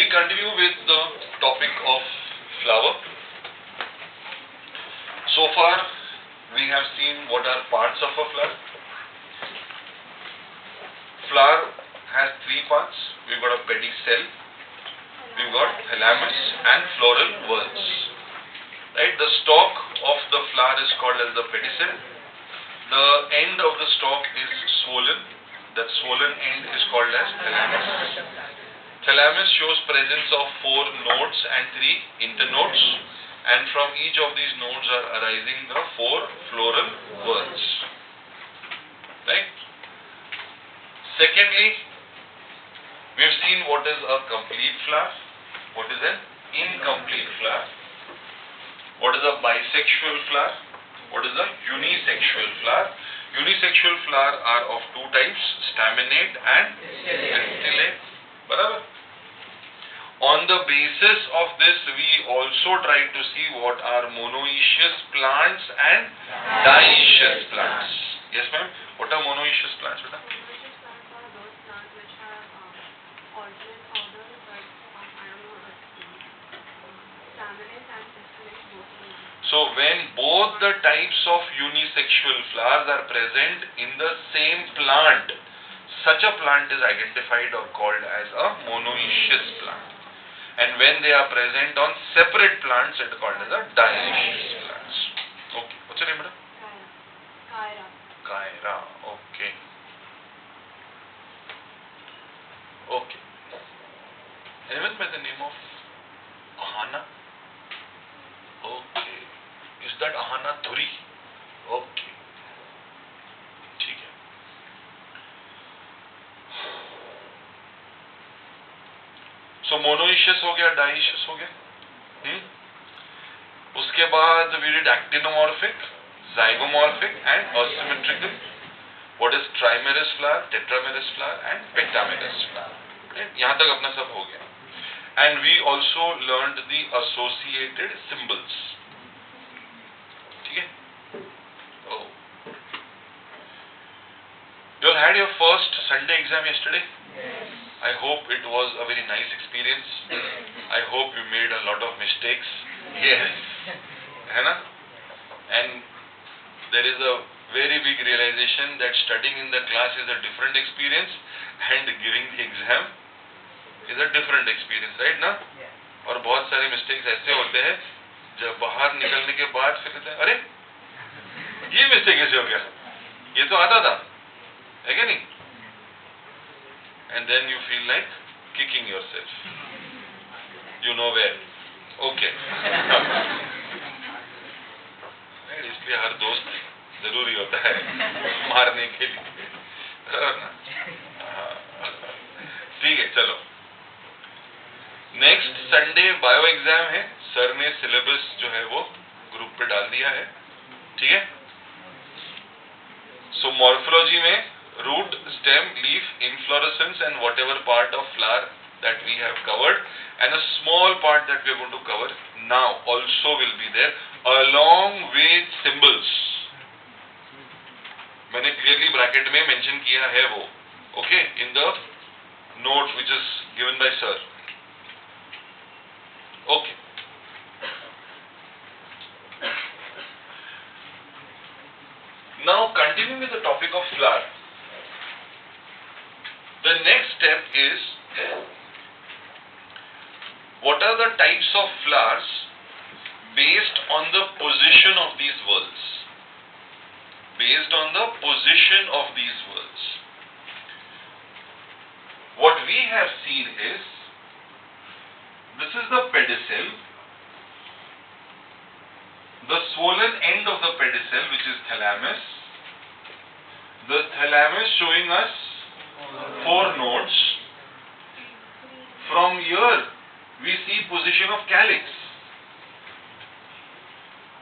We continue with the topic of flower. So far, we have seen what are parts of a flower. Flower has three parts. We've got a pedicel, we've got thalamus and floral whorls. Right? The stalk of the flower is called as the pedicel. The end of the stalk is swollen. That swollen end is called as thalamus. Thalamus shows presence of 4 nodes and 3 internodes, and from each of these nodes are arising the 4 floral whorls. Right? Secondly, we have seen what is a complete flower, what is an incomplete flower, what is a bisexual flower, what is a unisexual flower. Unisexual flower are of 2 types, staminate and distillate. Barabar? On the basis of this, we also try to see what are monoecious plants and dioecious plants. Yes, ma'am? What are monoecious plants, beta? Monoecious plants are those plants which have alternate order, but I don't know what it's staminate and distillate both of them. So, when both the types of unisexual flowers are present in the same plant, such a plant is identified or called as a monoecious plant. And when they are present on separate plants, it is called as a dioecious plants. Okay. What's your name, madam? Kaira. Kaira. Okay. Okay. Anyone by the name of Ahana? Okay. Is that Ahana Thuri? Okay. ठीक है. So monoecious हो गया, dioecious हो गया. उसके बाद we did actinomorphic, zygomorphic and asymmetrical. What is trimerous flower, tetramerous flower and pentamerous flower. Right? यहाँ तक अपना सब हो गया. And we also learned the associated symbols. ठीक है? Oh. You all had your first Sunday exam yesterday? Yes. I hope it was a very nice experience. I hope you made a lot of mistakes. Yes. है ना? And there is a very big realization that studying in the class is a different experience and giving the exam is a different experience, right ना? और बहुत सारे mistakes ऐसे होते हैं जब बाहर निकलने के बाद फिर कहते हैं अरे ये mistake कैसे हो गया? ये तो आता था, है क्या नहीं? And then you feel like kicking yourself. You know where. Okay. इसलिए हर दोस्त जरूरी होता है मारने के लिए. ठीक है, चलो. नेक्स्ट संडे बायो एग्जाम है. सर ने सिलेबस जो है वो ग्रुप पे डाल दिया है. ठीक है. सो मॉर्फोलॉजी में root, stem, leaf, inflorescence and whatever part of flower that we have covered, and a small part that we are going to cover now also will be there along with symbols. मैंने clearly bracket में mention किया है वो, okay, in the note which is given by sir. Okay. Now continuing with the topic of flower. The next step is what are the types of flowers based on the position of these whorls. Based on the position of these whorls. What we have seen is this is the pedicel. The swollen end of the pedicel, which is thalamus. The thalamus showing us 4 nodes. From here we see position of calyx.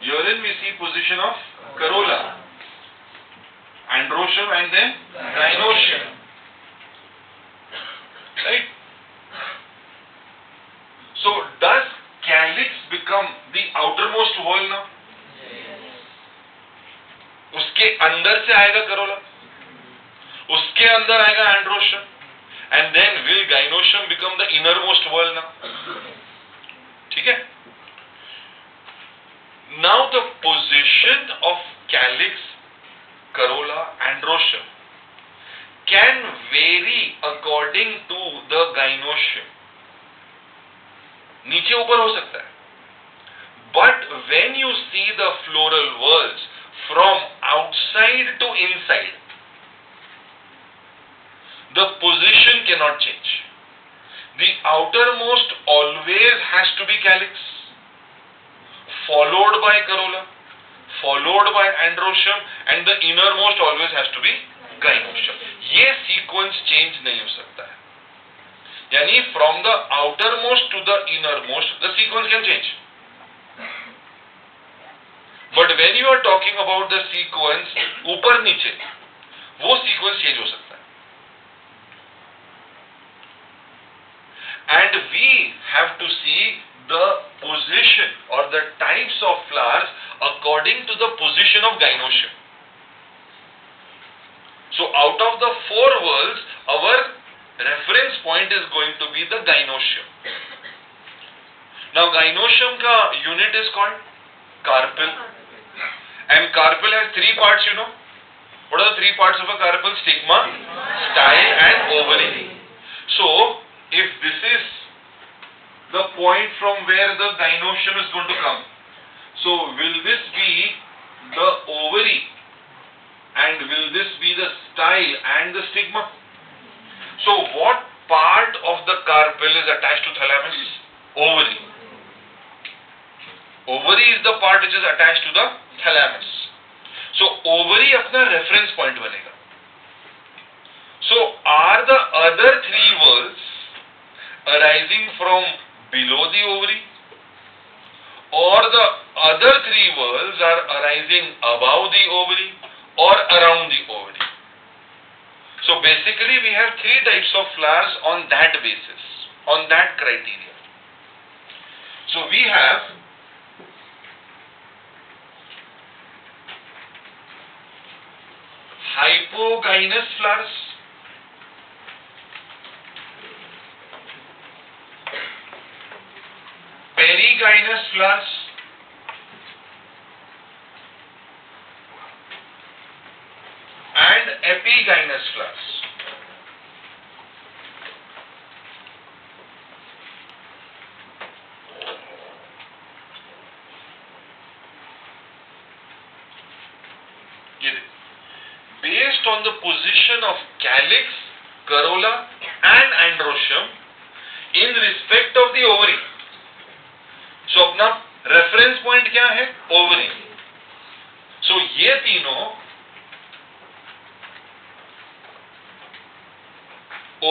Herein we see position of corolla, androecium and then gynoecium. Right? So does calyx become the outermost whorl now? उसके अंदर से आएगा Corolla, उसके अंदर आएगा androecium, And then will gynoecium become the innermost wall now? Okay? Now the position of calyx, corolla, androecium can vary according to the gynoecium. नीचे ऊपर हो सकता है. But when you see the floral whorls from outside to inside, the position cannot change. The outermost always has to be calyx, followed by corolla, followed by androecium, and the innermost always has to be gynoecium. ये sequence change नहीं हो सकता है. यानी from the outermost to the innermost, the sequence can change. But when you are talking about the sequence ऊपर नीचे, वो sequence change हो सकता है. And we have to see the position or the types of flowers according to the position of gynoecium. So out of the 4 whorls, our reference point is going to be the gynoecium. Now gynoecium ka unit is called carpel, and carpel has 3 parts, you know. What are the 3 parts of a carpel? Stigma, style and ovary. So if this is the point from where the gynoecium is going to come, so will this be the ovary and will this be the style and the stigma? So what part of the carpel is attached to thalamus? Ovary. Ovary is the part which is attached to the thalamus. So ovary अपना reference point बनेगा. So are the other 3 whorls arising from below the ovary, or the other 3 whorls are arising above the ovary or around the ovary? So basically we have 3 types of flowers on that basis, on that criteria. So we have hypogynous flowers, perigynous flowers, and epigynous flowers. Based on the position of calyx, corolla and androecium in respect of the ovary. So अपना reference point क्या है? Ovary. So ये तीनों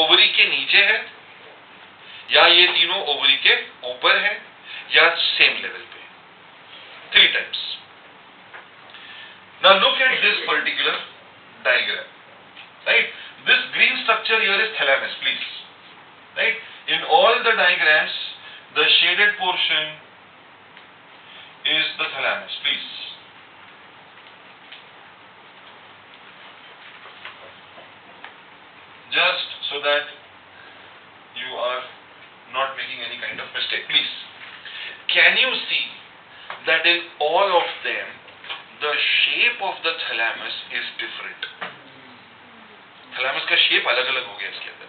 ovary के नीचे है, या ये तीनों ओवरी के ऊपर है, या सेम लेवल पे. 3 types. Now look at this particular diagram. Right? This green structure here is thalamus, please. Right? In all the diagrams, the shaded portion is the thalamus, please. Just so that you are not making any kind of mistake, please. Can you see that in all of them, the shape of the thalamus is different? Thalamus का shape अलग-अलग हो गया इसके अंदर,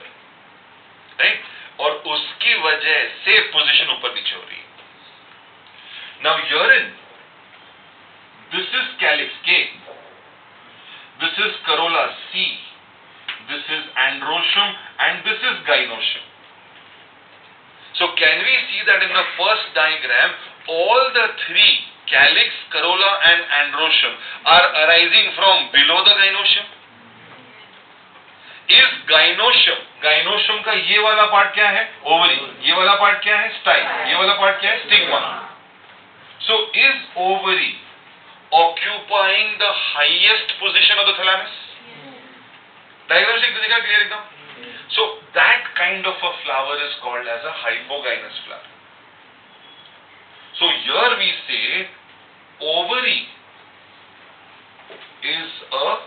right? और उसकी वजह से position ऊपर नीचे हो रही है. Now herein, this is calyx K, this is corolla C, this is androecium, and this is gynoecium. So can we see that in the first diagram, all the 3 calyx, corolla and androecium are arising from below the gynoecium? Is gynoecium का ये वाला part क्या है? Ovary. ये वाला part क्या है? Style. ये वाला पार्ट क्या है? Stigma. So is ovary occupying the highest position of the thalamus? Diagram से दिखा clear एकदम? So that kind of a flower is called as a hypogynous flower. So here we say ovary is a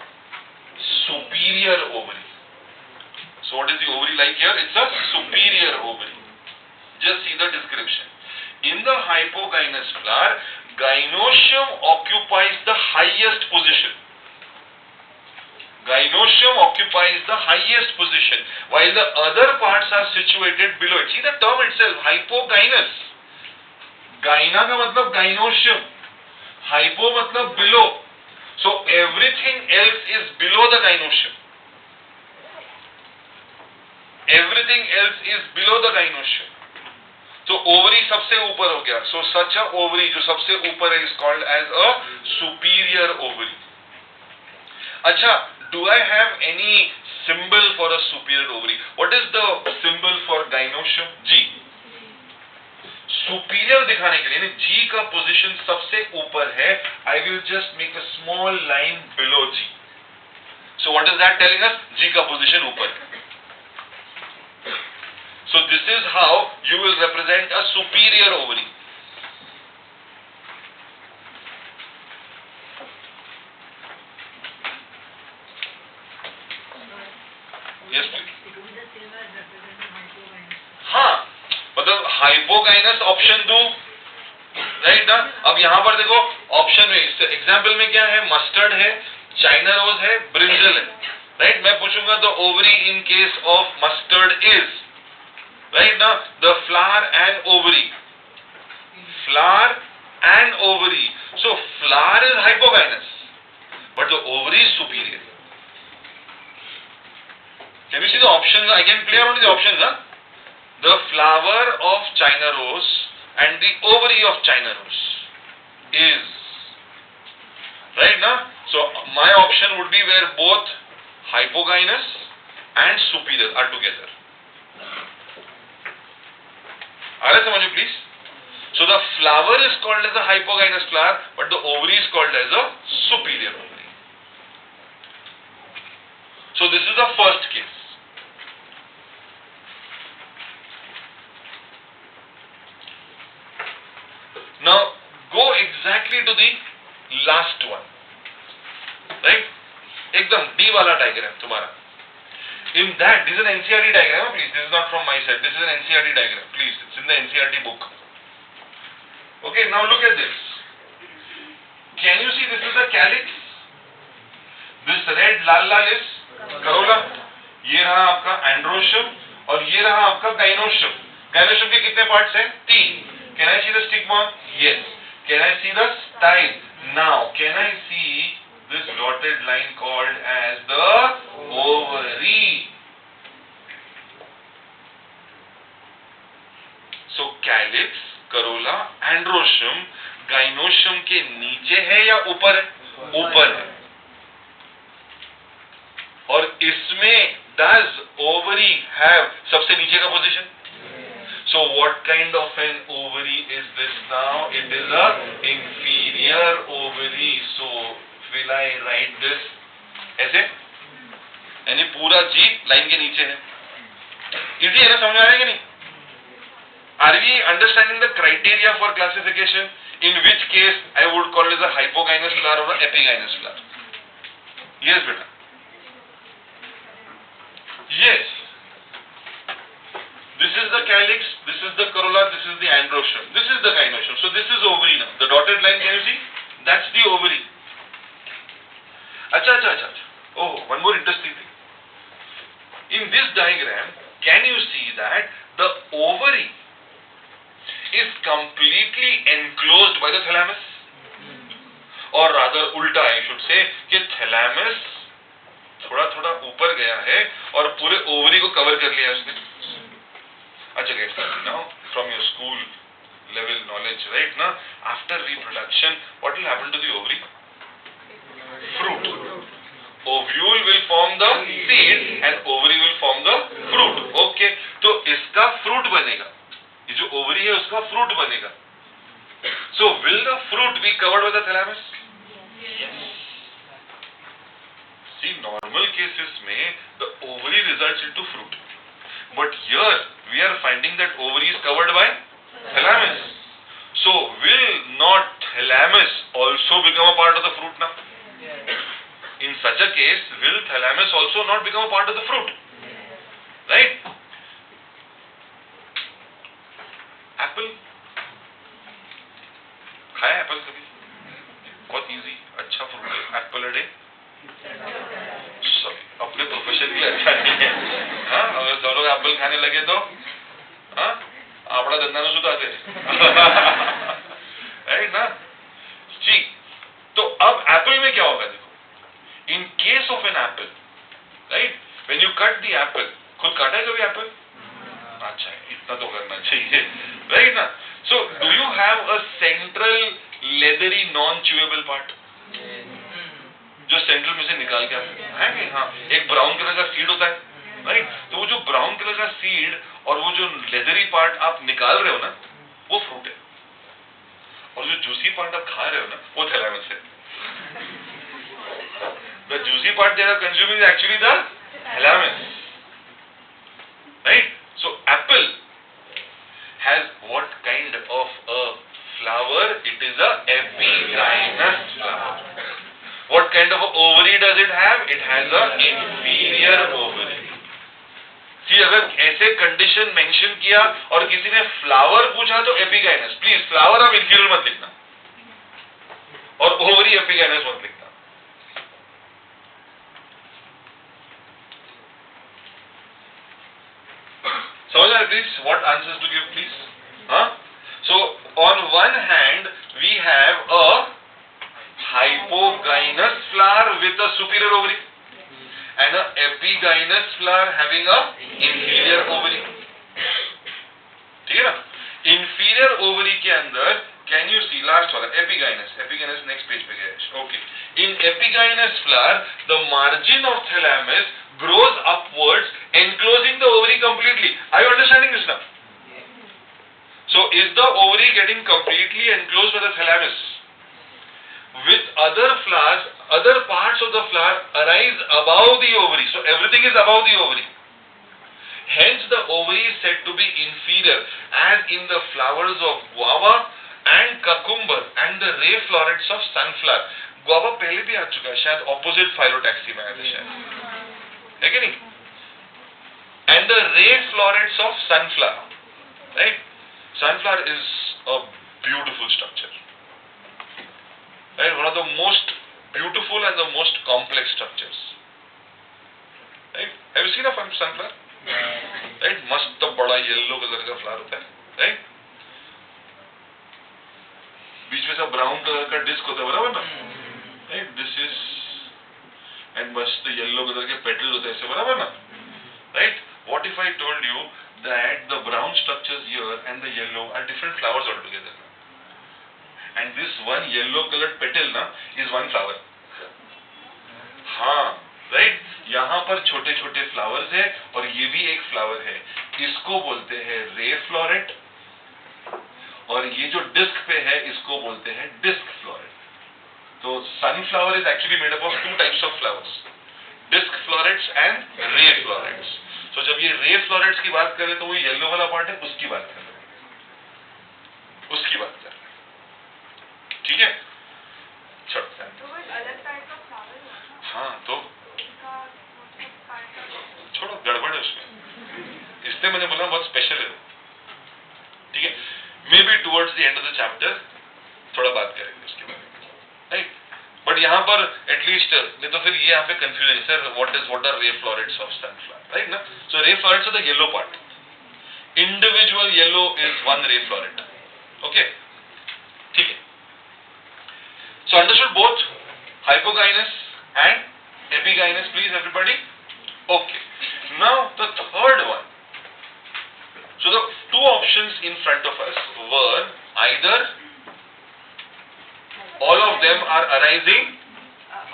superior ovary. So what is the ovary like here? It's a superior ovary. Just see the description. In the hypogynous flower, gynoecium occupies the highest position. Gynoecium occupies the highest position, while the other parts are situated below it. See the term itself, hypogynous. Gyna का मतलब gynoecium, hypo मतलब below. So everything else is below the gynoecium. Everything else is below the gynoecium. So ovary सबसे ऊपर हो गया. So such a ovary जो सबसे ऊपर है is called as a superior ovary. अच्छा, do I have any symbol for a superior ovary? What is the symbol for gynoecium? G. Superior दिखाने के लिए G का position सबसे ऊपर है. I will just make a small line below G. So what is that telling us? G का position ऊपर है. So this is how you will represent a superior ovary. Yes, please. हाँ, मतलब hypogynous option दो, right ना. अब यहाँ पर देखो ऑप्शन में एग्जाम्पल में क्या है, मस्टर्ड है, चाइना रोज है, ब्रिंजल है, राइट. मैं पूछूंगा the ovary in case of mustard is, right ना, the flower and ovary. Flower and ovary. So flower is hypogynous, but the ovary is superior. Can you see the options? I can clear only the options, huh? The flower of China rose and the ovary of China rose is, right now. So my option would be where both hypogynous and superior are together. Are you समझो please? So the flower is called as a hypogynous flower, but the ovary is called as a superior ovary. So this is the first case. Now go exactly to the last one, right? एकदम D वाला diagram तुम्हारा. In that, this is an NCERT diagram, please. This is not from my side. This is an NCERT diagram, please. It's in the NCERT book. Okay, now look at this. Can you see this is the calyx? This red Lal is corolla. ये रहा आपका androecium और ये रहा आपका gynoecium. Gynoecium के कितने parts हैं? 3. Can I see the stigma? Yes. Can I see the style? Now, can I see this dotted line called as the ovary? So calyx, corolla, androecium, gynoecium के नीचे है या ऊपर है? ऊपर है. और इसमें does ovary have सबसे नीचे का position? So what kind of an ovary is this now? It is a inferior ovary. So will I write this ऐसे? यानी पूरा G लाइन के नीचे है. इजी है ना, समझ में आ रहा है कि नहीं? Are we understanding the criteria for classification? In which case I would call it as a hypogynous flower or an epigynous flower? Yes, beta. Yes. This is the calyx, this is the corolla, this is the androecium, this is the gynoecium. So this is ovary now. The dotted line, can you see? That's the ovary. Acha. Oh, one more interesting thing. In this diagram, can you see that the ovary is completely enclosed by the thalamus? Or rather, ulta I should say, कि thalamus थोड़ा ऊपर गया है और पूरे ovary को cover कर लिया उसने. अच्छा guys, now from your school level knowledge, right now, after reproduction, what will happen to the ovary? Fruit. Ovule will form the seed and ovary will form the fruit. Okay, तो इसका fruit बनेगा. ये जो ovary है उसका fruit बनेगा. So will the fruit be covered by the thalamus? Yes. See, normal cases में the ovary results into fruit, but here we are finding that ovary is covered by thalamus. So will not thalamus also become a part of the fruit now? In such a case, will thalamus also not become a part of the fruit? खाया Apple कभी? बहुत easy, अच्छा fruit है, Apple a day. Sorry, अपने profession के लिए अच्छा नहीं है। हाँ, अगर सब लोग एप्पल खाने लगे तो हाँ, आपड़ा धंधा न सुधारे। राइट ना जी। तो अब एप्पल में क्या होगा देखो, in case of an apple, right, when you cut the apple, खुद काटा है कभी एप्पल? अच्छा, इतना तो करना चाहिए, राइट ना। So do you have a central leathery non chewable part जो सेंट्रल में से निकाल के है कि हाँ, एक ब्राउन कलर का सीड होता है, राइट। तो वो जो ब्राउन कलर का सीड और वो जो लेदरी पार्ट आप निकाल रहे हो ना, वो फ्रूट है, और जो जूसी पार्ट आप खा रहे हो ना, वो थैलेमस है। The juicy part they are consuming actually the thalamus, right. So apple has what kind of a flower? It is a epigynous flower. What kind of a ovary does it have? It has a inferior ovary. See, अगर ऐसे condition mention किया और किसी ने flower पूछा तो epigynous, please flower आप inferior मत लिखना और ओवरी एपिगाइनस मत लिखना। समझ आए please? What answers to give please? हाँ, so on one hand we have a hypogynous flower with a superior ovary and a epigynous flower having a inferior ovary. ठीक है ना? inferior ovary के अंदर can you see last वाला epigynous next page पे गया है। Okay, in epigynous flower the margin of thalamus grows upwards enclosing the ovary completely. Are you understanding this now? So is the ovary getting completely enclosed by the thalamus? With other flowers, other parts of the flower arise above the ovary. So everything is above the ovary. Hence the ovary is said to be inferior, as in the flowers of guava and cucumber and the ray florets of sunflower. Guava पहले भी आ चुका है, शायद opposite phyllotaxy में आया था शायद, है कि नहीं? And the ray florets of sunflower, right? Sunflower is a beautiful structure. Right, one of the most beautiful and the most complex structures. Right? Have you seen a sunflower? Right? मस्त बड़ा yellow colour का flower होता है, right? बीच में से brown colour का disc होता है, बराबर ना? Right? This is and मस्त येलो कलर के पेटल होते हैं ऐसे, बराबर ना? Right? What if I told you that the brown structures here and the yellow are different flowers altogether? And this one yellow colored petal ना is one flower. हाँ, right? यहाँ पर छोटे छोटे फ्लावर्स है और ये भी एक फ्लावर है, इसको बोलते हैं रे फ्लोरेट, और ये जो डिस्क पे है इसको बोलते हैं डिस्क फ्लोरेट. तो sunflower is actually made up of two types of flowers, disc florets and ray florets. तो जब ये रे फ्लोरेट्स की बात करें तो वो येलो वाला पार्ट है, उसकी बात कर रहे हैं, उसकी बात कर रहे हैं. ठीक है, हाँ तो छोड़ो, गड़बड़ है उसमें, इसलिए मैंने बोला बहुत स्पेशल है. ठीक है, may be towards the end of the chapter थोड़ा बात करेंगे उसके बारे में, राइट. बट यहाँ पर एटलीस्ट नहीं तो फिर ये यहाँ पे confusion, sir what are ray florets of sunflower, right ना. So ray florets are the yellow part, individual yellow is one ray floret. Okay, ठीक है. So understood both hypogynous and epigynous, please everybody? Okay. Now the third one. So the two options in front of us were either all of them are arising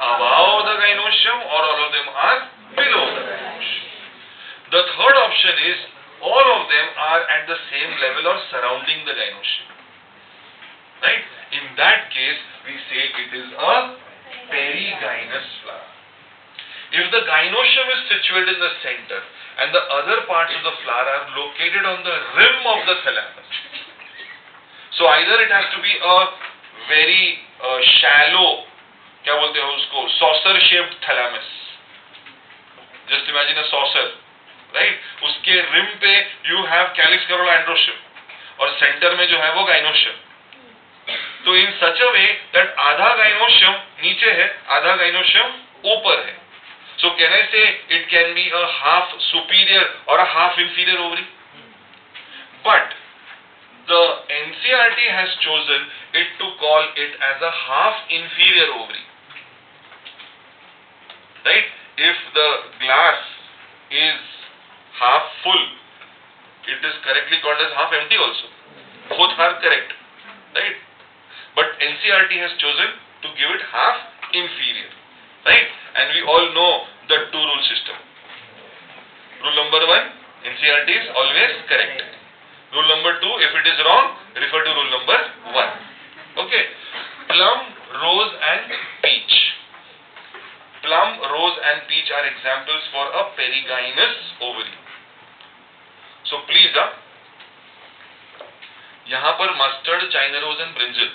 above the gynoecium or all of them are below the gynoecium. The third option is all of them are at the same level or surrounding the gynoecium. Right? In that case, we say it is a perigynous flower. If the gynoecium is situated in the center and the other parts of the flower are located on the rim of the thalamus, so either it has to be a very shallow, क्या बोलते हैं उसको, saucer shaped thalamus. Just imagine a saucer, right? उसके rim पे you have calyx corolla androecium और center में जो है वो gynoecium. तो इन सच अ वे दैट आधा गाइनोशियम नीचे है, आधा गाइनोशियम ऊपर है. So can I say it can be a half superior or a half inferior ovary? But the NCERT has chosen it to call it as a half inferior ovary. Right? If the glass is half full, it is correctly called as half empty also. Both are correct. Right? But NCERT has chosen to give it half inferior. Right? And we all know the two-rule system. Rule number 1, NCERT is always correct. Rule number 2, if it is wrong, refer to rule number 1. Okay. Plum, rose and peach. Plum, rose and peach are examples for a perigynous ovary. So please, यहाँ पर mustard, china rose and brinjal.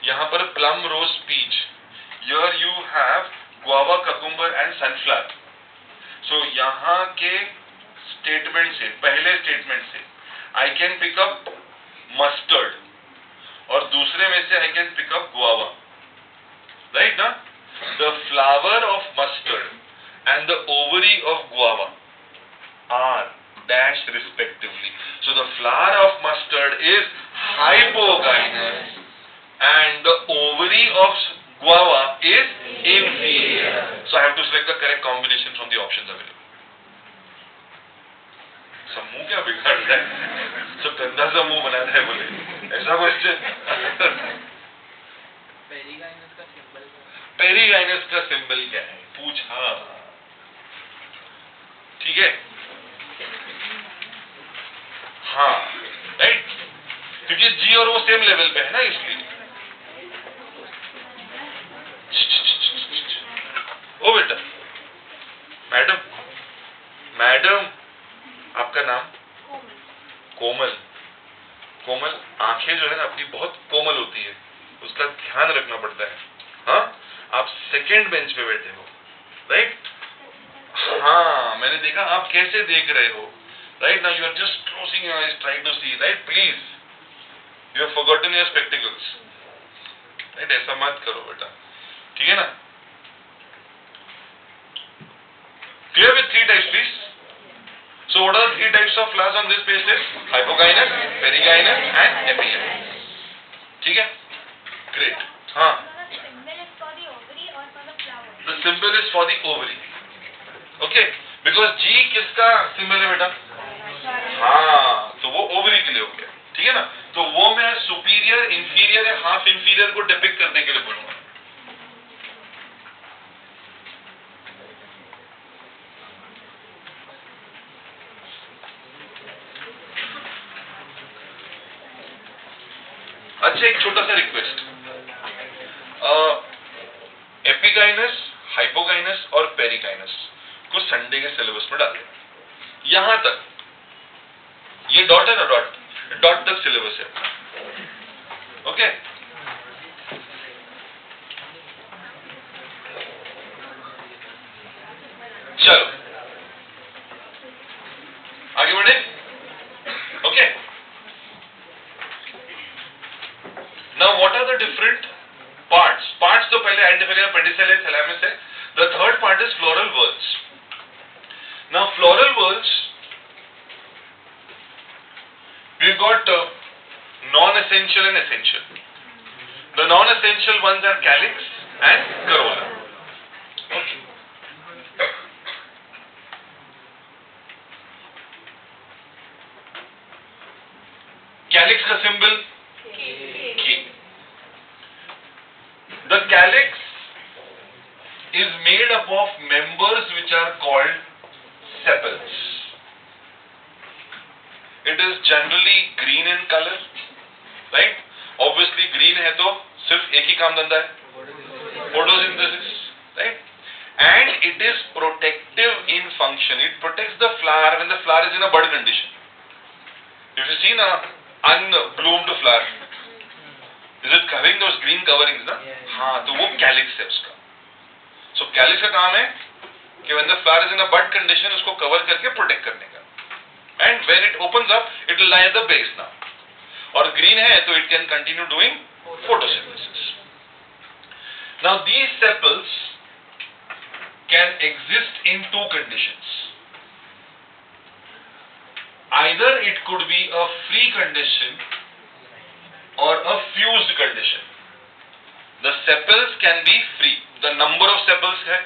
यहाँ पर plum, rose, peach. Here you have guava, cucumber and sunflower. So यहाँ के statement से, पहले statement से I can pick up mustard और दूसरे में से I can pick up guava. Right ना? The flower of mustard and the ovary of guava are dashed respectively. So the flower of mustard is hypogynous and the ovary of guava is inferior. So I have to select the correct combination from the options available. सब मुंह क्या बिगाड़ रहा है? सब गंदा सा मुंह बना रहा है बोले. ऐसा क्वेश्चन. पेरिगाइनस का सिंबल क्या है? पूछा. ठीक है. हाँ, राइट. क्योंकि जी और वो सेम लेवल पे है ना, इसलिए. ओ बेटा, मैडम, मैडम, आपका नाम? कोमल. कोमल, आंखें जो है ना अपनी बहुत कोमल होती है, उसका ध्यान रखना पड़ता है. हाँ, आप सेकेंड बेंच पे बैठे हो, राइट? हाँ, मैंने देखा आप कैसे देख रहे हो. Right now you are just closing your eyes trying to see. Right, please, you have forgotten your spectacles. Right, ऐसा मत करो बेटा. ठीक है ना? Clear with 3 types, please. So what are the 3 types of flowers on this page list? Hypogynous, perigynous and epigynous. ठीक है? Great. हाँ. The symbol is for the ovary. Okay? Because G किसका symbol है बेटा? हाँ, तो वो ovary के लिए हो गया. ठीक है ना? तो वो मैं superior, inferior या half inferior को depict करने के लिए बोलूँगा. अच्छा, एक छोटा सा रिक्वेस्ट. एपिगाइनस, हाइपोगाइनस और पेरिगाइनस को संडे के सिलेबस में डाल देना. यहां तक ये डॉट है ना, डॉट तक सिलेबस है. ओके? चलो आगे बढ़े. Okay? Now what are the different parts? Parts तो पहले आइडेंटिफाई करना, पेडिसल है, थैलेमस है. The third part is floral whorls. Now floral whorls, we got non-essential and essential. The non-essential ones are calyx and corolla. Okay. Calyx का symbol K. The calyx is made up of members which are called sepals. It is generally green in color, right? Obviously green है तो सिर्फ एक ही काम धंधा है, photosynthesis, right? And it is protective in function. It protects the flower when the flower is in a bud condition. If you see an unbloomed flower, is it having those green coverings ना? हाँ, तो वो calyx है उसका. So calyx का काम है कि when the flower is in a bud condition उसको cover करके protect करने का. And when it opens up, it will lie at the base now. और green है तो it can continue doing photosynthesis. Now these sepals can exist in two conditions. Either it could be a free condition or a fused condition. The sepals can be free. The number of sepals है,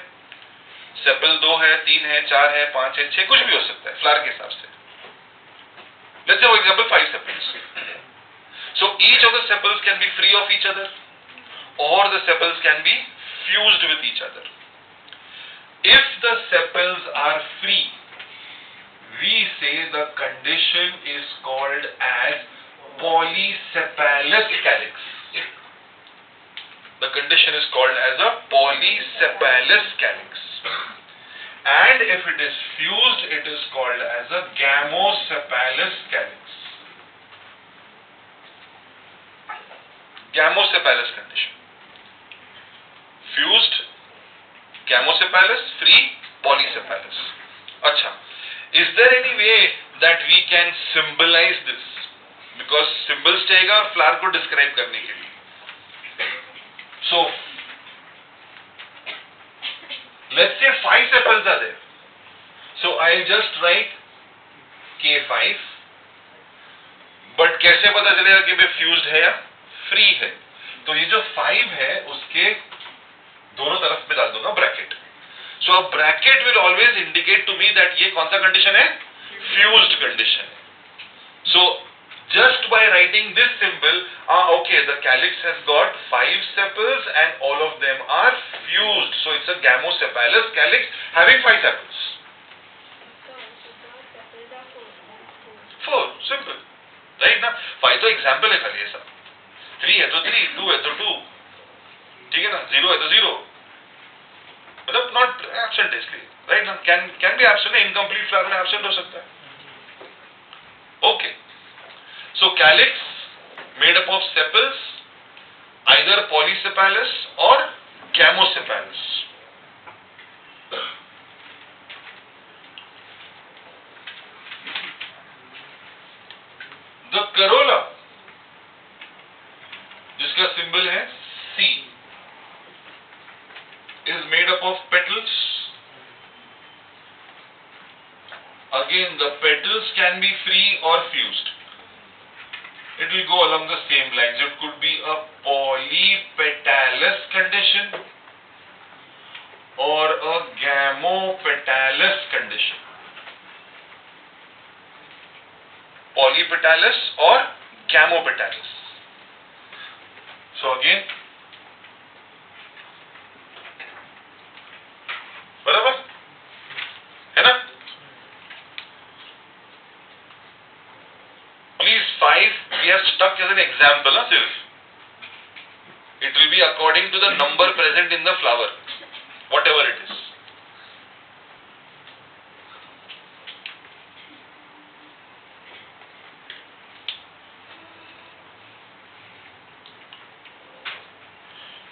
sepal 2 है, 3 है, 4 है, 5 है, 6, कुछ भी हो सकता है फ्लावर के हिसाब से. Let's say for example 5 sepals. So each of the sepals can be free of each other, or the sepals can be fused with each other. If the sepals are free, we say the condition is called as polysepalous calyx. The condition is called as a polysepalous calyx. And if it is fused, it is called as a gamosepalous calyx. Gamosepalous condition. Fused, gamosepalous, free, polysepalous. Acha. Is there any way that we can symbolize this? Because symbols चाहिएगा flower को describe करने के लिए. So, let's say 5 sepals are there. So I'll just write K5. But कैसे पता चलेगा कि वे fused है या free है? तो ये जो 5 है उसके दोनों तरफ में डाल दूंगा bracket. So a bracket will always indicate to me that ये कौन सा condition है? Fused condition. So just by writing this symbol, okay, the calyx has got 5 sepals and all of them are fused. So it's a gamosepalous calyx having 5 sepals. 4, simple. Right ना? 5 तो example है खाली ऐसा. 3 है तो 3, 2 है तो 2. ठीक है ना? 0 है तो 0. मतलब not absent है इसलिए. Right ना? Can be absent है, incomplete flower में absent हो सकता है. Okay. So calyx made up of sepals, either polysepalous or gamosepalous. The corolla, जिसका symbol है C, is made up of petals. Again, the petals can be free or fused. It will go along the same lines. It could be a polypetalous condition or a gamopetalous condition. Polypetalous or gamopetalous. So again, बराबर है ना? Please 5 we have stuck as an example, sirf. It will be according to the number present in the flower, whatever it is.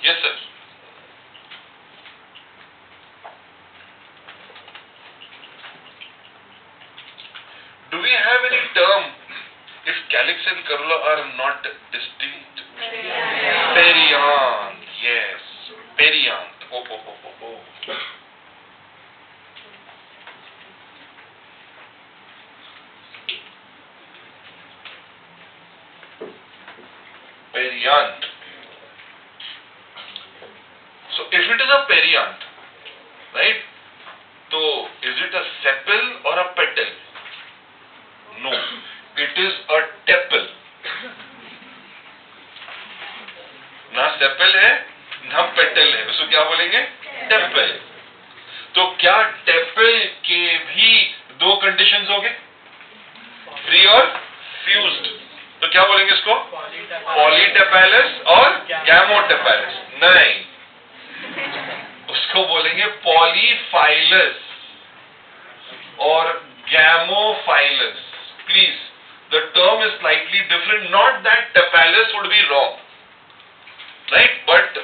Yes, sir. Do we have any term if calyx and corolla are not distinct? Perianth. Yes. Perianth. Oh. Perianth. So if it is a perianth, right? So is it a sepal or a petal? No, it is a tepal. ना sepal है ना petal है, उसको क्या बोलेंगे? Tepal. तो क्या tepal के भी 2 कंडीशंस हो गए, फ्री और फ्यूज्ड? तो क्या बोलेंगे इसको? पॉलीटेपैलस और गैमोटेपैलस? नहीं, उसको बोलेंगे पॉलीफाइलस और गैमोफाइलस. Please, the term is slightly different. Not that tepalus would be wrong, right? But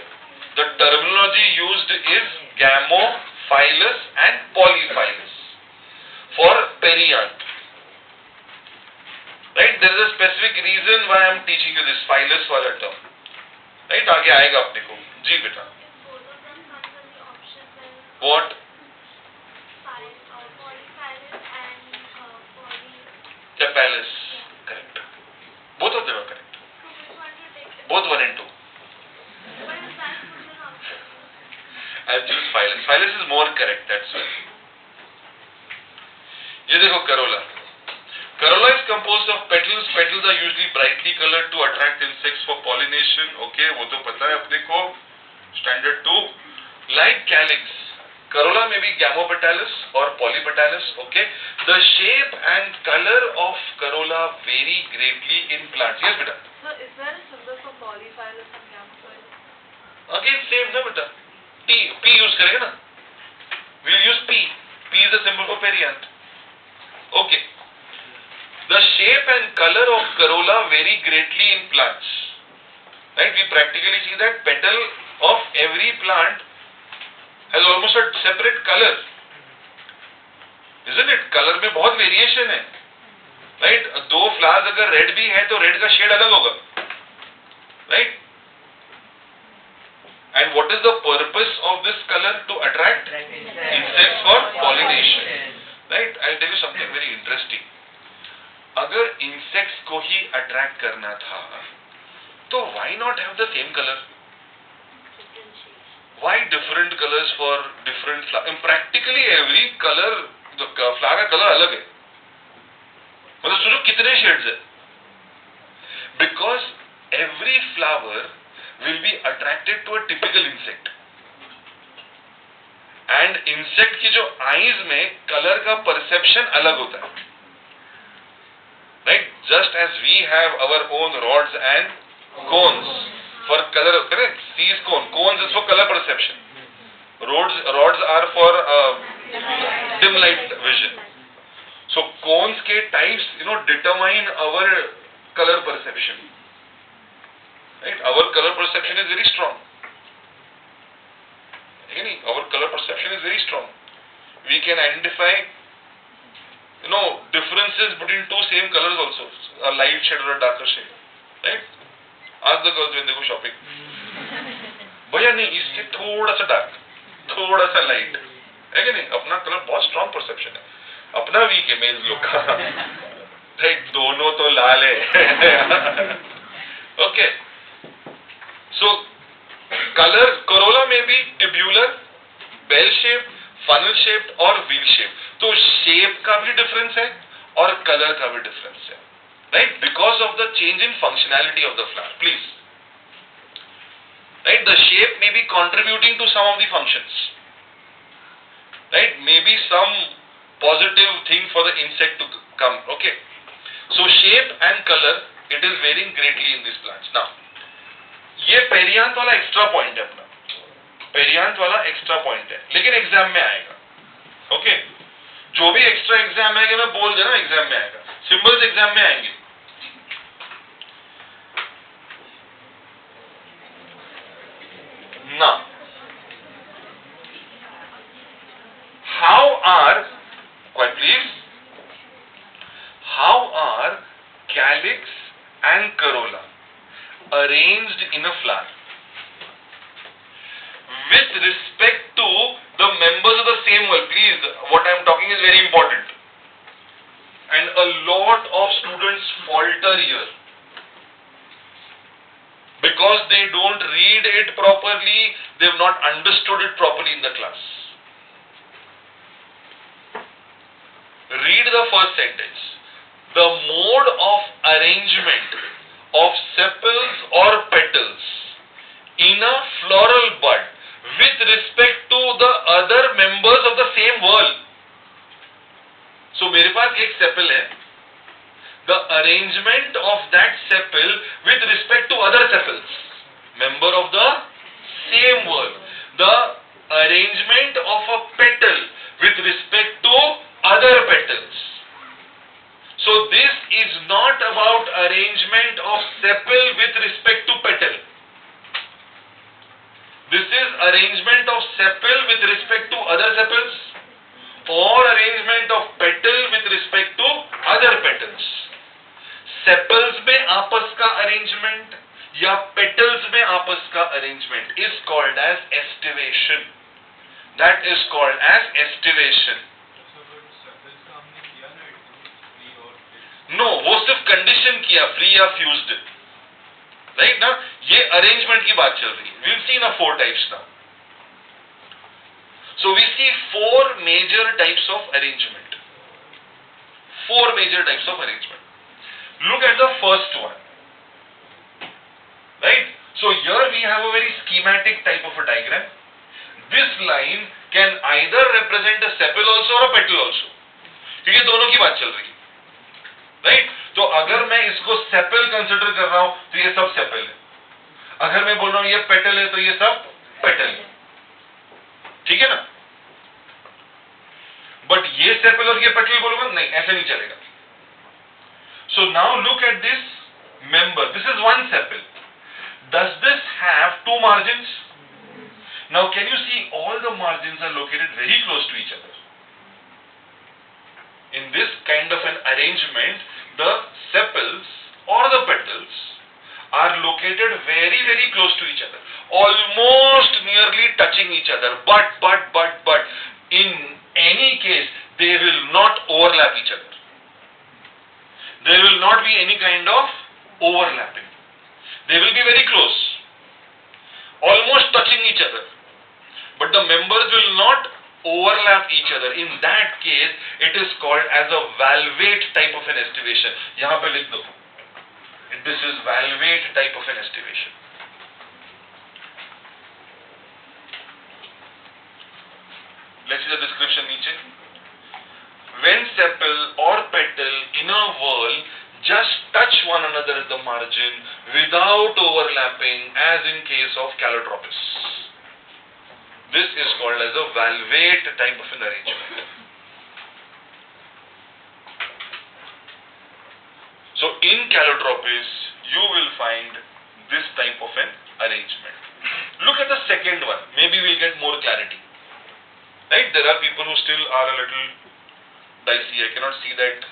the terminology used is gamophilus and polyphilus for perianth. Right? There is a specific reason why I am teaching you this philus wala term. Right, आगे आएगा अपने को। जी बेटा, what? क्या palace? Correct, both of them are correct, both 1 and 2. I'll choose phyllis. Phyllis is more correct, that's why. ये देखो Corolla. Corolla is composed of petals. Petals are usually brightly colored to attract insects for pollination. Okay, वो तो पता है अपने को. Standard 2. Like calyx, Corolla may be gamopetalis or polypetalis. Okay, the shape and color of Corolla vary greatly in plants. Yes, beta. So is there a symbol for polyphylus and gamophyllus? Again same ना बेटा, P use करेंगे ना, we'll use P. P is the symbol for perianth. Okay, the shape and color of corolla vary greatly in plants. Right, we practically see that petal of every plant has almost a separate color, isn't it? Color में बहुत variation है, right? दो flowers अगर red भी है तो red का shade अलग होगा, right? And what is the purpose of this color? To attract insects for pollination. Right? I'll tell you something very interesting. अगर insects को ही attract करना था, तो why not have the same color? Why different colors for different flowers? Practically every color, the flower का color अलग है. मतलब सोचो कितने shades है? Because every flower will be attracted to a typical insect. And insect की जो eyes में color का perception अलग होता है. Right? Just as we have our own rods and cones for color, correct? C is cone. Cones is for color perception. Rods are for dim light vision. So cones के types, determine our color perception. Right? Our color perception is very strong. Our color perception is very strong. We can identify, differences between two same colors also, a light shade or a darker shade. Right? Ask the girls when they go shopping. भैया नहीं, इससे थोड़ा सा dark, थोड़ा सा light, है कि नहीं? अपना color बहुत strong perception है. अपना weak है males लोग का. Right? दोनों तो लाल है. Okay. So, color corolla may be tubular, bell-shaped, funnel-shaped or wheel-shaped. तो shape का भी difference है और color का भी difference है, right? Because of the change in functionality of the flower. Please, right? The shape may be contributing to some of the functions, right? Maybe some positive thing for the insect to come. Okay. So shape and color, it is varying greatly in these plants. Now, ये पेरियांत वाला extra point है अपना, पेरियांत वाला extra point है, लेकिन exam में आएगा. Okay, जो भी एक्स्ट्रा एग्जाम आएगा मैं बोल देना एग्जाम में आएगा, सिंबल्स एग्जाम में आएंगे. Now, how are, quiet please, how are calyx and corolla arranged in a flower with respect to the members of the same whorl? Please, what I am talking is very important, and a lot of students falter here because they don't read it properly, they have not understood it properly in the class. Read the first sentence. The mode of arrangement of sepals or petals in a floral bud with respect to the other members of the same whorl. So मेरे पास एक sepal है, the arrangement of that sepal with respect to other sepals, member of the same whorl. The arrangement of a petal with respect to other petals. So this is not about arrangement of sepal with respect to petal. This is arrangement of sepal with respect to other sepals or arrangement of petal with respect to other petals. Sepals में आपस का arrangement, या petals में आपस का arrangement is called as estivation. That is called as estivation. No, वो सिर्फ condition किया free या fused, right ना? ये arrangement की बात चल रही है. We'll see now 4 types now. So we see 4 major types of arrangement. 4 major types of arrangement. Look at the first one. Right? So here we have a very schematic type of a diagram. This line can either represent a sepal also or a petal also. क्योंकि दोनों की बात चल रही है. Right? तो अगर मैं इसको sepal consider कर रहा हूं तो ये सब sepal है. अगर मैं बोल रहा हूं ये petal है तो ये सब petal है. ठीक है ना? बट ये सेपल और ये पेटल बोलूंगा नहीं, ऐसे नहीं चलेगा. So now look at this member. This is one sepal. Does this have 2 margins? Now can you see all the margins are located very close to each other? In this kind of an arrangement, the sepals or the petals are located very very close to each other, almost nearly touching each other, but in any case they will not overlap each other. There will not be any kind of overlapping. They will be very close, almost touching each other, but the members will not overlap each other. In that case it is called as a valvate type of an estivation. यहाँ पे लिख दो, this is valvate type of an estivation. Let's see the description नीचे. When sepal or petal in a whorl just touch one another at the margin without overlapping, as in case of calotropis. This is called as a valvate type of an arrangement. So in calotropis you will find this type of an arrangement. Look at the second one. Maybe we'll get more clarity. Right? There are people who still are a little dicey. I cannot see that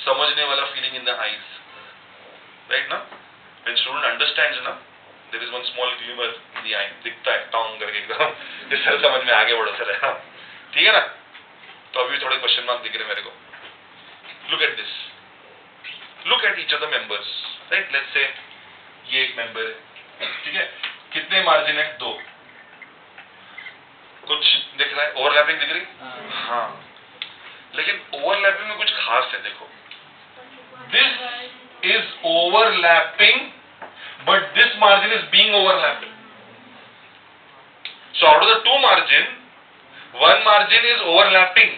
समझने वाला feeling in the eyes. Right now? When student understands ना, there is one small glimmer in the eye. दिखता है tong करके एकदम. ये sir समझ में आगे बढ़ो सर. हाँ, ठीक है ना? तो अभी थोड़े क्वेश्चन मार्क दिख रहे मेरे को. Look at this. Look at each of the members. Right? Let's say ये एक member है. ठीक है? कितने मार्जिन है? 2. कुछ दिख रहा है? ओवरलैपिंग दिख रही? हाँ. लेकिन ओवरलैपिंग में कुछ खास है. देखो, this is overlapping, but this margin is being overlapped. So out of the 2 margin, one margin is overlapping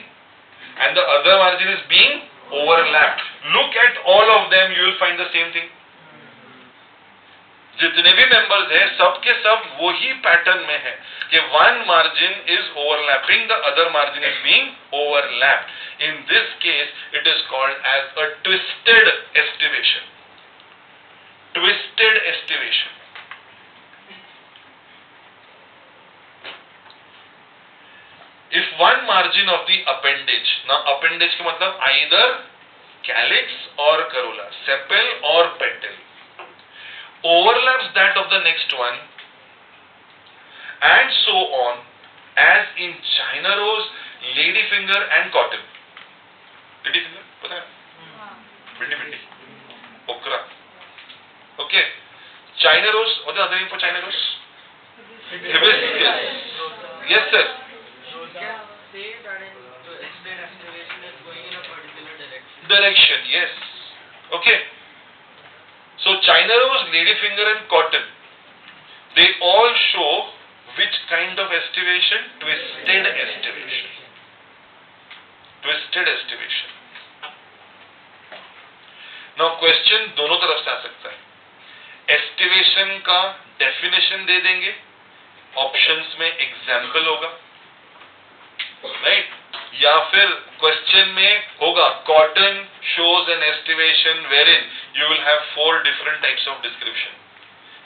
and the other margin is being overlapped. Look at all of them, you will find the same thing. जितने भी members हैं सब के सब वही pattern में है कि one margin is overlapping, the other margin is being overlapped. In this case it is called as a twisted estivation. Twisted estivation. If one margin of the appendage, now appendage का मतलब either calyx or corolla, sepal or petal, overlaps that of the next one, and so on, as in China rose, ladyfinger and cotton. Ladyfinger, पता है? भिंडी भिंडी, okra. Okay. China rose. What is the other name for China rose? Hibiscus. Yes, sir. Say that extended estivation is going in a particular direction. Direction, yes. Okay. So China rose, ladyfinger and cotton, they all show which kind of estivation? Twisted estivation. Twisted estivation. Now question दोनों तरफ से आ सकता है. Estivation का definition दे देंगे, options में example होगा, right? या फिर क्वेश्चन में होगा cotton shows an estivation wherein you will have 4 different types of description.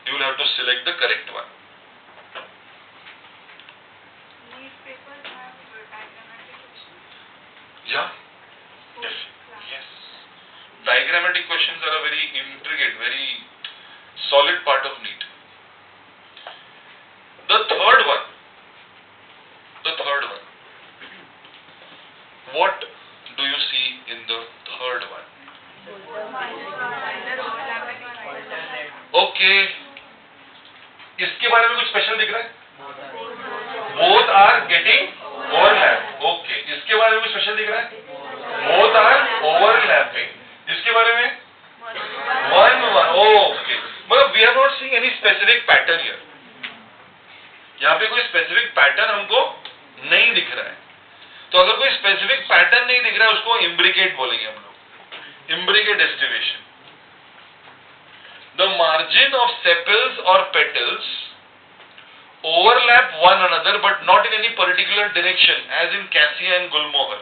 You will have to select the correct one. These papers have diagrammatic questions. Yeah. Yes. Yes. Diagrammatic questions are a very intricate, very solid okay, इसके बारे में कुछ special दिख रहा है? Both are getting overlap. Okay, इसके बारे में कुछ स्पेशल दिख रहा है? Both are overlapping. इसके बारे में वन वन। ओके, मतलब we are not seeing any specific pattern here. यहाँ पे कोई स्पेसिफिक पैटर्न हमको नहीं दिख रहा है। तो अगर कोई स्पेसिफिक पैटर्न नहीं दिख रहा है उसको इम्ब्रिकेट बोलेंगे हम लोग, imbricate estimation. The margin of sepals और petals overlap one another but not in any particular direction, as in cassia and gulmohar.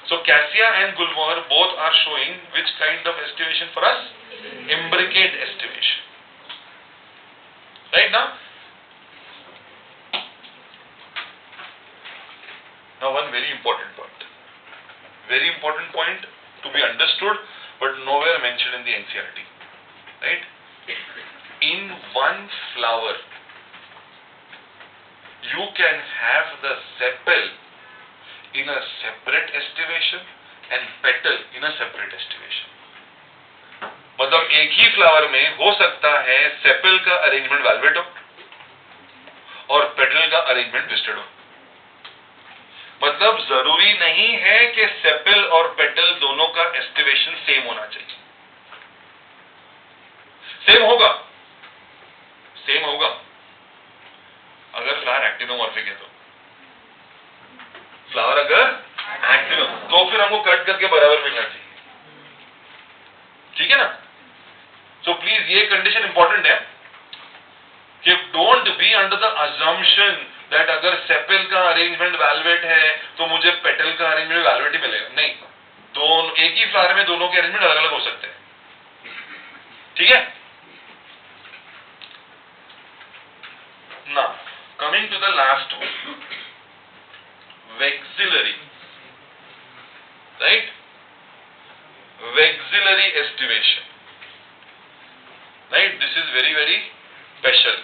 So cassia and gulmohar both are showing which kind of estimation for us? Imbricate estimation. Right now? Now one very important point. Very important point to be understood but nowhere mentioned in the NCERT. Right? In one flower, you can have the sepal in a separate estimation and petal in a separate estimation. मतलब एक ही flower में हो सकता है sepal का arrangement velvet हो और petal का अरेंजमेंट ट्विस्टेड हो। मतलब जरूरी नहीं है कि सेपल और पेटल दोनों का एस्टिमेशन सेम होना चाहिए। सेम होगा, सेम होगा अगर फ्लावर एक्टिनोमॉर्फिक है तो। फ्लावर अगर एक्टिनो तो फिर हमको कट करके बराबर मिलना चाहिए, ठीक है ना। सो प्लीज ये कंडीशन इंपॉर्टेंट है कि don't be under the assumption that अगर सेपल का अरेंजमेंट वेलवेट है तो मुझे पेटल का अरेंजमेंट वेलवेट ही मिलेगा। नहीं, दोनों एक ही फ्लावर में दोनों के अरेंजमेंट अलग अलग हो सकते हैं, ठीक है ना। Coming to the last one, vexillary, right? Vexillary estimation, right? This is very very special,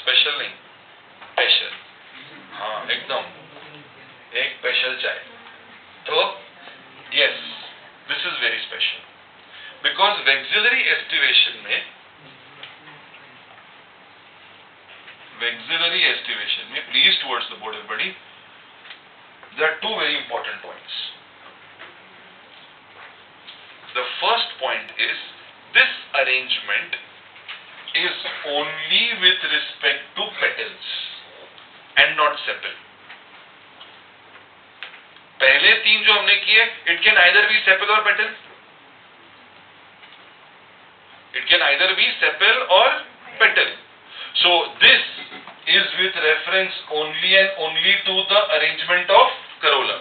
special नहीं, special, हाँ एकदम एक special चाय। तो yes, this is very special because vexillary estimation में Vexillary estimation में, please towards the board everybody, there are two very important points. The first point is this arrangement is only with respect to petals and not sepal. पहले तीन जो हमने किए, it can either be sepal or petal. It can either be sepal or petal. So this is with reference only and only to the arrangement of corolla.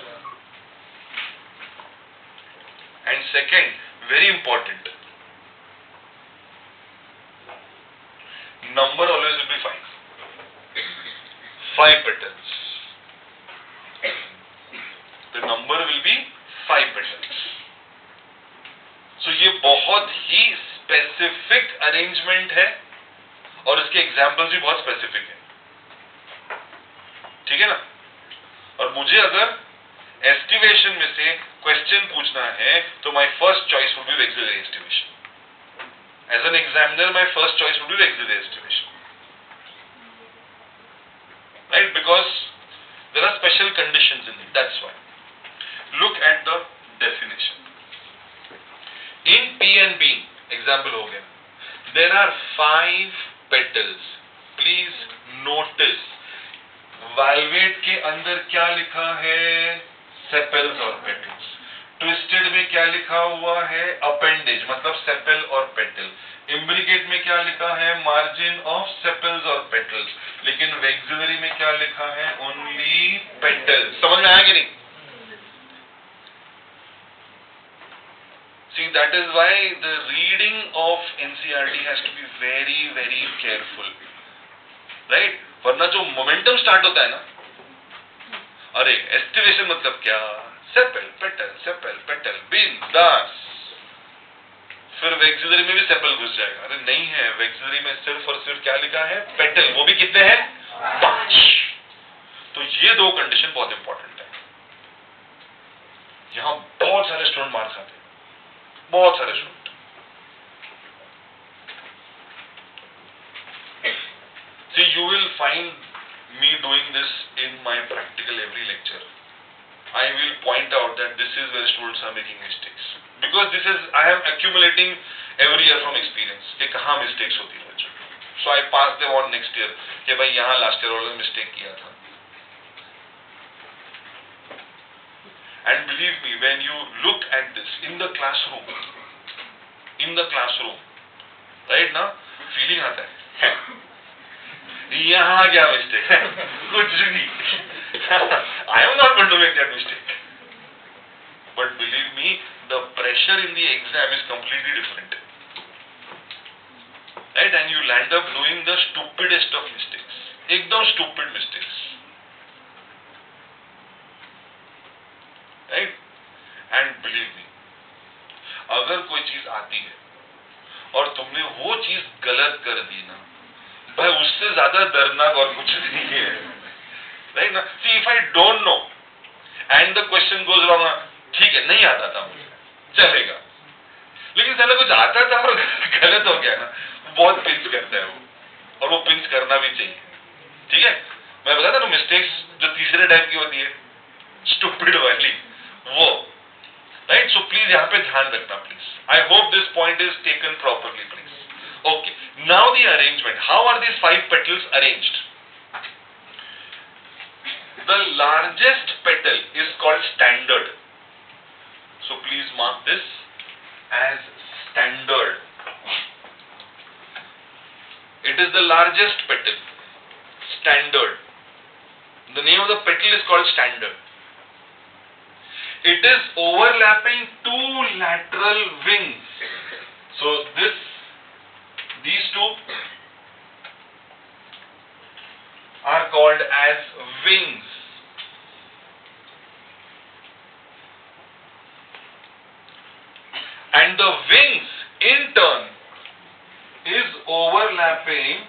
And second, very important, number always will be 5. 5 petals. The number will be 5 petals. So ये बहुत ही specific arrangement है और इसके examples भी बहुत specific है, ठीक है ना। और मुझे अगर एस्टिमेशन में से क्वेश्चन पूछना है तो my first choice would be vexillary estimation. As an examiner my first choice would be vexillary estimation, right, because there are special conditions in it, that's why. Look at the definition in P and B. Example हो गया, there are 5 petals. Please notice velvet के अंदर क्या लिखा है? Sepals और petals. Twisted में क्या लिखा हुआ है? अपेंडेज, मतलब सेपल और पेटल। इम्ब्रिकेट में क्या लिखा है? मार्जिन ऑफ सेपल्स और पेटल्स। लेकिन वेक्सिलरी में क्या लिखा है? Only petals. समझ में आया कि नहीं? See, that is why the reading of NCERT has to be very, very careful, right? वरना जो मोमेंटम स्टार्ट होता है ना, अरे एस्टिमेशन मतलब क्या? सेपल पेटल बिंदास। फिर वेक्सिलरी में भी सेपल घुस जाएगा। अरे नहीं है, वेक्सिलरी में सिर्फ और सिर्फ क्या लिखा है? पेटल। वो भी कितने हैं? 5। तो ये दो कंडीशन बहुत इंपॉर्टेंट है। यहां बहुत सारे स्टूडेंट मार खाते हैं, बहुत सारे student. See, you will find me doing this in my practical every lecture. I will point out that this is where students are making mistakes. Because this is, I am accumulating every year from experience कि कहाँ mistakes होती है बच्चों. So I pass them on next year कि भाई यहाँ last year वाले mistake किया था. And believe me, when you look at this in the classroom, right now, feeling आता है. यहाँ क्या mistake है? कुछ नहीं. I am not going to make that mistake. But believe me, the pressure in the exam is completely different. Right? And you land up doing the stupidest of mistakes. एकदम stupid mistakes. Right? And believe me, अगर कोई चीज आती है और तुमने वो चीज गलत कर दी ना, भाई उससे ज्यादा दर्दनाक और कुछ नहीं है. Right? ना? See, if I don't know and the question goes wrong, ठीक है, नहीं आता था मुझे, चलेगा. लेकिन साला कुछ आता था और गलत हो गया ना, बहुत पिंच करता है वो, और वो पिंच करना भी चाहिए. ठीक है, मैं बताता ना, मिस्टेक्स जो तीसरे टाइप की होती है, स्टूपिड वाली, वो. राइट? सो प्लीज यहाँ पे ध्यान रखना please. I hope this point is taken properly please. Okay, now the arrangement. How are these 5 petals arranged? The largest petal is called standard. So please mark this as standard. It is the largest petal. Standard. The name of the petal is called standard. It is overlapping 2 lateral wings. So these two are called as wings. And the wings in turn is overlapping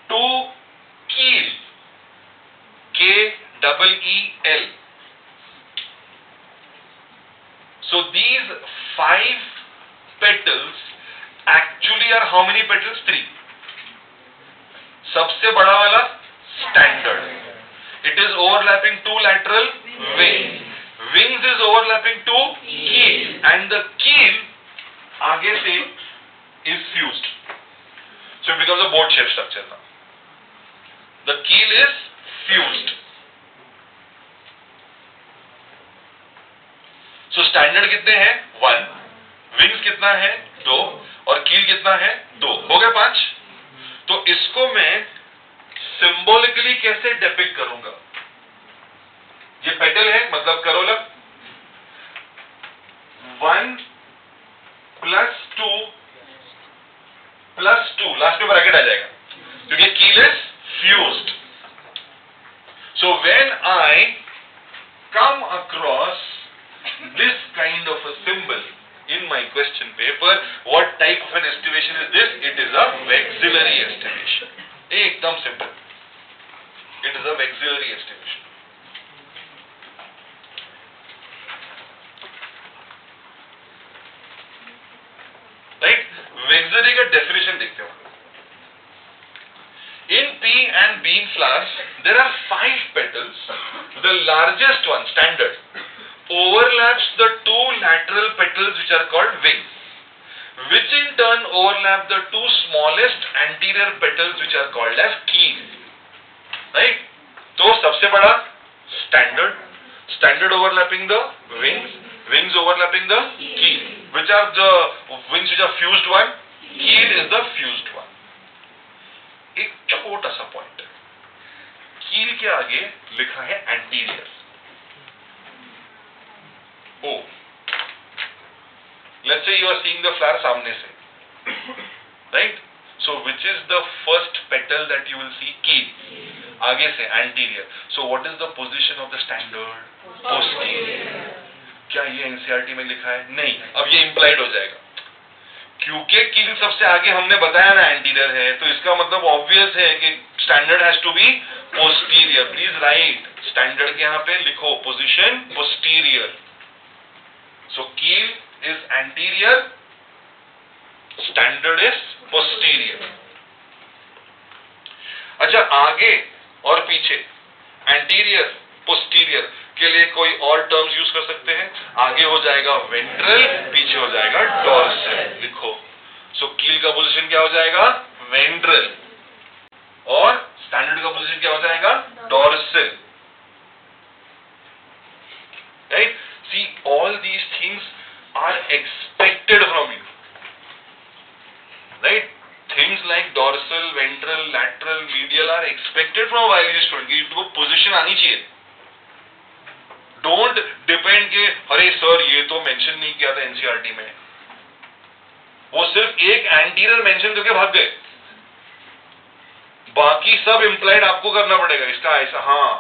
2 keel. K-E-E-L. So these 5 petals actually are how many petals? 3. सबसे बड़ा वाला standard. It is overlapping 2 lateral wings. Wings is overlapping 2 keel, and the keel आगे से is fused. So it becomes a boat shape structure now. The keel is fused. So standard कितने हैं? 1. Wings कितना है? 2. और कील कितना है? 2. हो गए 5. तो इसको मैं सिंबॉलिकली कैसे डिपिक्ट करूंगा? ये पेटल है, मतलब करो लग 1 + 2 + 2, लास्ट में ब्रैकेट आ जाएगा क्योंकि कील is fused. So when I come across this kind of a symbol in my question paper, what type of an estimation is this? It is a vexillary estimation. Ekdam simple. It is a vexillary estimation. Right? Vexillary का definition देखते हो. In pea and bean flowers, there are 5 petals. The largest one, standard, overlaps the 2 lateral petals which are called wings, which in turn overlap the 2 smallest anterior petals which are called as keel. Right? तो सबसे बड़ा standard overlapping the wings overlapping the keel. Which are the wings which are fused one? Keel is the fused one. एक छोटा सा point है, कील के आगे लिखा है anterior. Oh, let's say you are seeing the flower सामने से, right? So which is the first petal that you will see? Keel. आगे से anterior. So what is the position of the standard? Posterior. क्या ये NCERT में लिखा है? नहीं. अब ये implied हो जाएगा क्योंकि कील सबसे आगे हमने बताया ना एंटीरियर है, तो इसका मतलब ऑब्वियस है कि standard has to be posterior. Please right, standard के यहाँ पे लिखो position posterior. So keel is anterior, standard is posterior. अच्छा, आगे और पीछे, एंटीरियर पोस्टीरियर के लिए कोई और टर्म्स यूज कर सकते हैं? आगे हो जाएगा वेंट्रल, पीछे हो जाएगा डॉर्सल। लिखो, सो कील का पोजीशन क्या हो जाएगा? वेंट्रल, और स्टैंडर्ड का पोजीशन क्या हो जाएगा? Dorsal. Right? See, all these things are expected from you, right? Things like dorsal, ventral, lateral, medial are expected from a biology student कि इनको पोजीशन आनी चाहिए। Don't depend के अरे सर ये तो मेंशन नहीं किया था एनसीईआरटी में, वो सिर्फ एक एंटीरियर मेंशन करके भाग गए, बाकी सब इम्प्लाइड आपको करना पड़ेगा इसका ऐसा। हाँ,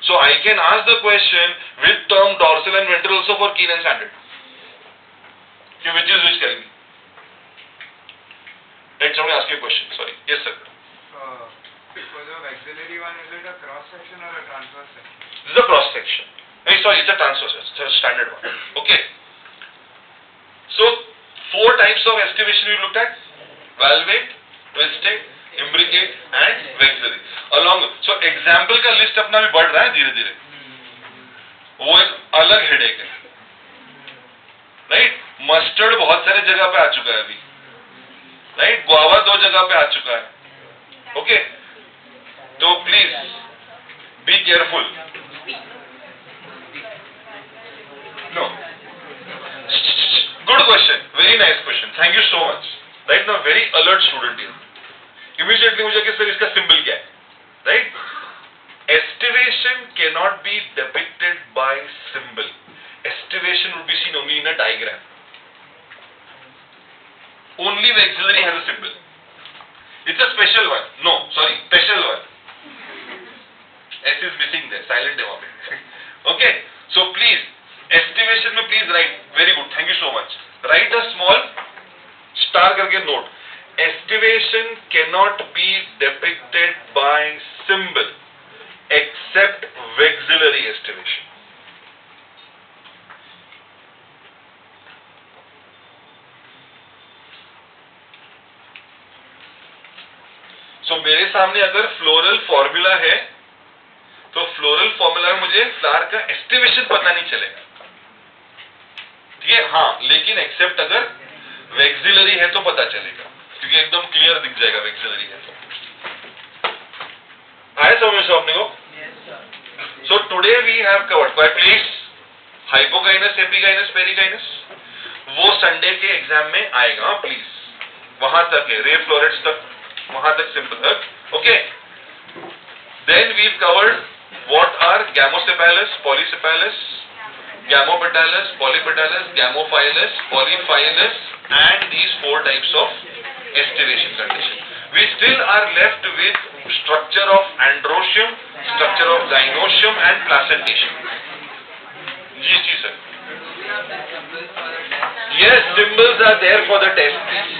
so I can ask the question with term dorsal and ventral also for keen and standard, which is which, tell me. Let somebody ask you a question. Sorry. Yes, sir. For the maxillary one, is it a cross section or a transverse section? This is a cross section. Hey, sorry, it's a transverse. It's a standard one. Okay. So, 4 types of estivation we looked at: valvate, twisted, imbricate, and maxillary. Along. So, example का list अपना भी बढ़ रहा है धीरे धीरे. वो एक अलग headache है. Right? Mustard बहुत सारे जगह पे आ चुका है अभी. राइट? गुआवा 2 जगह पे आ चुका है. ओके, तो please be careful. No, good question, very nice question, thank you so much. Right now very alert student here. Immediately मुझे कि सर इसका सिंबल क्या है? Right? Aestivation can not be depicted by symbol. Aestivation would be seen only in a diagram. Only the auxiliary has a symbol. It's a special one. No, sorry, special one. S is missing there. Silent है वहाँ पे. Okay. So please, estimation में please write. Very good. Thank you so much. Write a small star करके note. Estimation cannot be depicted by symbol except auxiliary estimation. So, मेरे सामने अगर floral formula है तो फ्लोरल फॉर्मूला में मुझे flower का एस्टिमेशन पता नहीं चलेगा. ठीक है? हाँ, लेकिन एक्सेप्ट अगर वेक्सिलरी है तो पता चलेगा, क्योंकि एकदम क्लियर दिख जाएगा वेक्सिलरी है तो. आया समझ में आपने को? So today we have covered quite please hypogynous, epigynous, perigynous. वो संडे के एग्जाम में आएगा प्लीज. वहां तक है, रे फ्लोरेट्स तक, वहां तक सिंपल है. Okay, then we covered what are gamosepalous, polysepalous, gamopetalous, polypetalous, gamophyllous, polyphyllous and these 4 types of aestivation condition. We still are left with structure of androecium, structure of gynoecium and placentation. जी sir. Yes, symbols are there for the test.